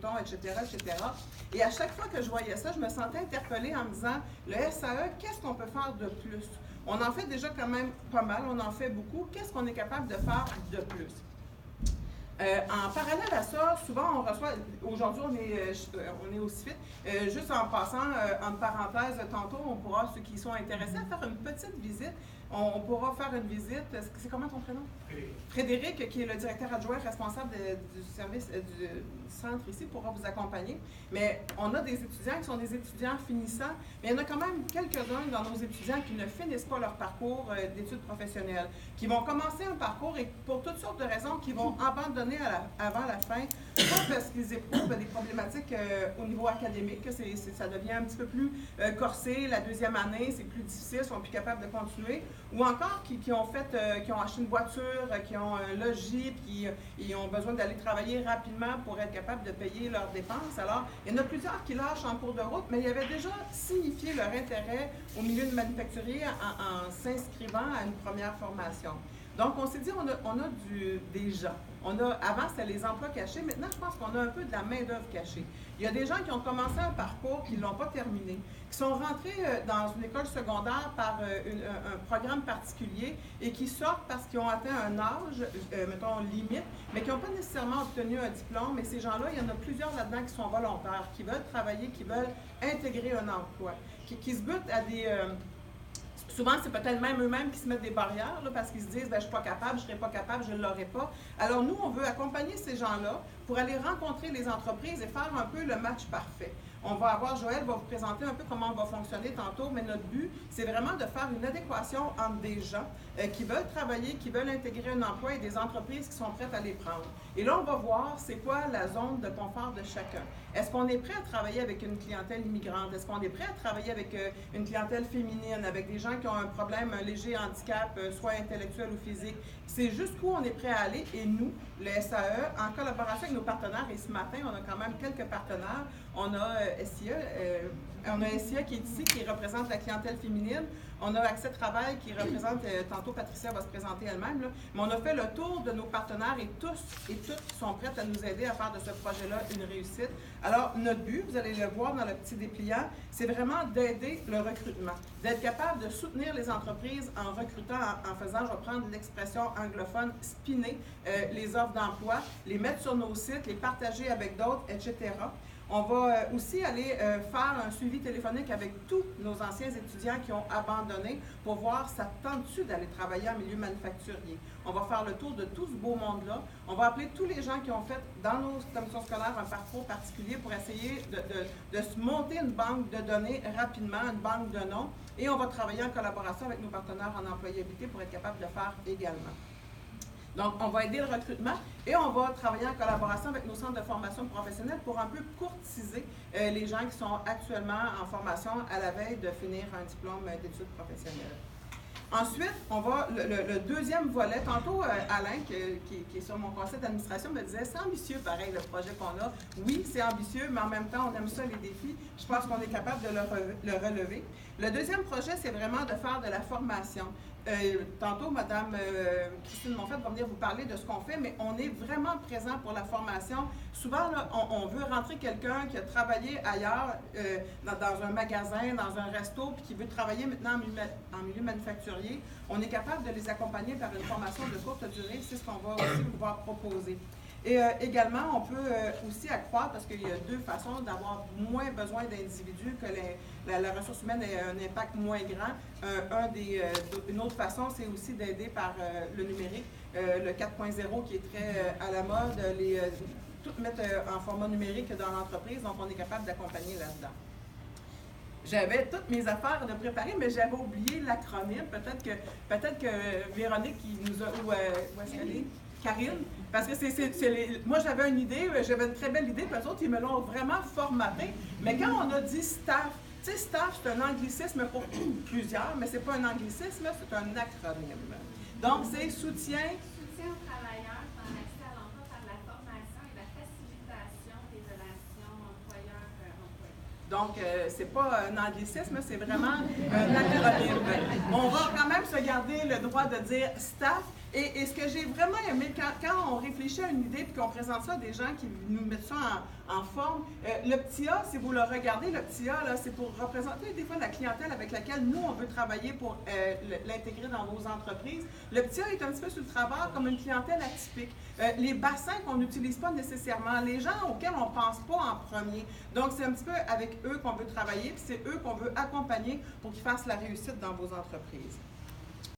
jetons, etc., etc. Et à chaque fois que je voyais ça, je me sentais interpellée en me disant, le SAE, qu'est-ce qu'on peut faire de plus? On en fait déjà quand même pas mal, on en fait beaucoup. Qu'est-ce qu'on est capable de faire de plus? En parallèle à ça, souvent on reçoit, aujourd'hui on est au CIFIT, juste en passant, en parenthèse, tantôt on pourra, ceux qui sont intéressés à faire une petite visite, on pourra faire une visite, c'est comment ton prénom? Frédéric, qui est le directeur adjoint responsable du service du centre ici, pourra vous accompagner. Mais on a des étudiants qui sont des étudiants finissants, mais il y en a quand même quelques-uns dans nos étudiants qui ne finissent pas leur parcours d'études professionnelles, qui vont commencer un parcours et pour toutes sortes de raisons, qui vont abandonner avant la fin, pas parce qu'ils éprouvent des problématiques au niveau académique, que ça devient un petit peu plus corsé, la deuxième année, c'est plus difficile, ils sont plus capables de continuer, ou encore qui ont acheté une voiture, qui ont un logis, puis ils ont besoin d'aller travailler rapidement pour être capables de payer leurs dépenses. Alors, il y en a plusieurs qui lâchent en cours de route, mais ils avaient déjà signifié leur intérêt au milieu de manufacturier en s'inscrivant à une première formation. Donc, on s'est dit, on a des gens. Avant, c'était les emplois cachés. Maintenant, je pense qu'on a un peu de la main-d'œuvre cachée. Il y a des gens qui ont commencé un parcours, qui ne l'ont pas terminé, qui sont rentrés dans une école secondaire par un programme particulier et qui sortent parce qu'ils ont atteint un âge, mettons, limite, mais qui n'ont pas nécessairement obtenu un diplôme. Et ces gens-là, il y en a plusieurs là-dedans qui sont volontaires, qui veulent travailler, qui veulent intégrer un emploi, qui se butent à des... Souvent, c'est peut-être même eux-mêmes qui se mettent des barrières là, parce qu'ils se disent « je ne suis pas capable, je ne serai pas capable, je ne l'aurai pas ». Alors nous, on veut accompagner ces gens-là pour aller rencontrer les entreprises et faire un peu le match parfait. On va avoir, Joël va vous présenter un peu comment on va fonctionner tantôt, mais notre but, c'est vraiment de faire une adéquation entre des gens qui veulent travailler, qui veulent intégrer un emploi et des entreprises qui sont prêtes à les prendre. Et là, on va voir c'est quoi la zone de confort de chacun. Est-ce qu'on est prêt à travailler avec une clientèle immigrante? Est-ce qu'on est prêt à travailler avec une clientèle féminine, avec des gens qui ont un problème, un léger handicap, soit intellectuel ou physique? C'est jusqu'où on est prêt à aller et nous, le SAE, en collaboration avec nos partenaires, et ce matin, on a quand même quelques partenaires. On a SIA qui est ici, qui représente la clientèle féminine. On a Accès Travail qui représente, tantôt Patricia va se présenter elle-même, là. Mais on a fait le tour de nos partenaires et tous et toutes sont prêts à nous aider à faire de ce projet-là une réussite. Alors, notre but, vous allez le voir dans le petit dépliant, c'est vraiment d'aider le recrutement, d'être capable de soutenir les entreprises en recrutant, en faisant, je vais prendre l'expression anglophone, spinner les offres d'emploi, les mettre sur nos sites, les partager avec d'autres, etc. On va aussi aller faire un suivi téléphonique avec tous nos anciens étudiants qui ont abandonné pour voir ça tente-tu d'aller travailler en milieu manufacturier. On va faire le tour de tout ce beau monde-là. On va appeler tous les gens qui ont fait dans nos commissions scolaires un parcours particulier pour essayer de se monter une banque de données rapidement, une banque de noms. Et on va travailler en collaboration avec nos partenaires en employabilité pour être capable de le faire également. Donc, on va aider le recrutement et on va travailler en collaboration avec nos centres de formation professionnelle pour un peu courtiser les gens qui sont actuellement en formation à la veille de finir un diplôme d'études professionnelles. Ensuite, on va, le deuxième volet, tantôt Alain, qui est sur mon conseil d'administration, me disait, c'est ambitieux pareil le projet qu'on a. Oui, c'est ambitieux, mais en même temps, on aime ça les défis. Je pense qu'on est capable de le relever. Le deuxième projet, c'est vraiment de faire de la formation. Tantôt, Mme Christine Monfette va venir vous parler de ce qu'on fait, mais on est vraiment présent pour la formation. Souvent, là, on veut rentrer quelqu'un qui a travaillé ailleurs, dans un magasin, dans un resto, puis qui veut travailler maintenant en milieu manufacturier. On est capable de les accompagner par une formation de courte durée, c'est ce qu'on va aussi pouvoir proposer. Et également, on peut aussi accroître, parce qu'il y a deux façons d'avoir moins besoin d'individus, que la ressource humaine ait un impact moins grand. Une autre façon, c'est aussi d'aider par le numérique, le 4.0 qui est très à la mode, tout mettre en format numérique dans l'entreprise, donc on est capable d'accompagner là-dedans. J'avais toutes mes affaires de préparer, mais j'avais oublié l'acronyme. Peut-être que Véronique qui nous a... Où est-ce qu'elle est? Karine, parce que moi j'avais une idée, j'avais une très belle idée, puis eux autres ils me l'ont vraiment formaté. Mais quand on a dit staff, tu sais, staff c'est un anglicisme pour plusieurs, mais c'est pas un anglicisme, c'est un acronyme. Donc c'est soutien aux travailleurs dans l'accès à l'emploi par la formation et la facilitation des relations employeur-employeur. Donc, c'est pas un anglicisme, c'est vraiment un acronyme. On va quand même se garder le droit de dire staff, Et ce que j'ai vraiment aimé, quand on réfléchit à une idée et qu'on présente ça à des gens qui nous mettent ça en forme, le petit A, si vous le regardez, le petit A, c'est pour représenter des fois la clientèle avec laquelle nous, on veut travailler pour l'intégrer dans nos entreprises. Le petit A est un petit peu sur le travers comme une clientèle atypique. Les bassins qu'on n'utilise pas nécessairement, les gens auxquels on ne pense pas en premier. Donc, c'est un petit peu avec eux qu'on veut travailler, puis c'est eux qu'on veut accompagner pour qu'ils fassent la réussite dans vos entreprises.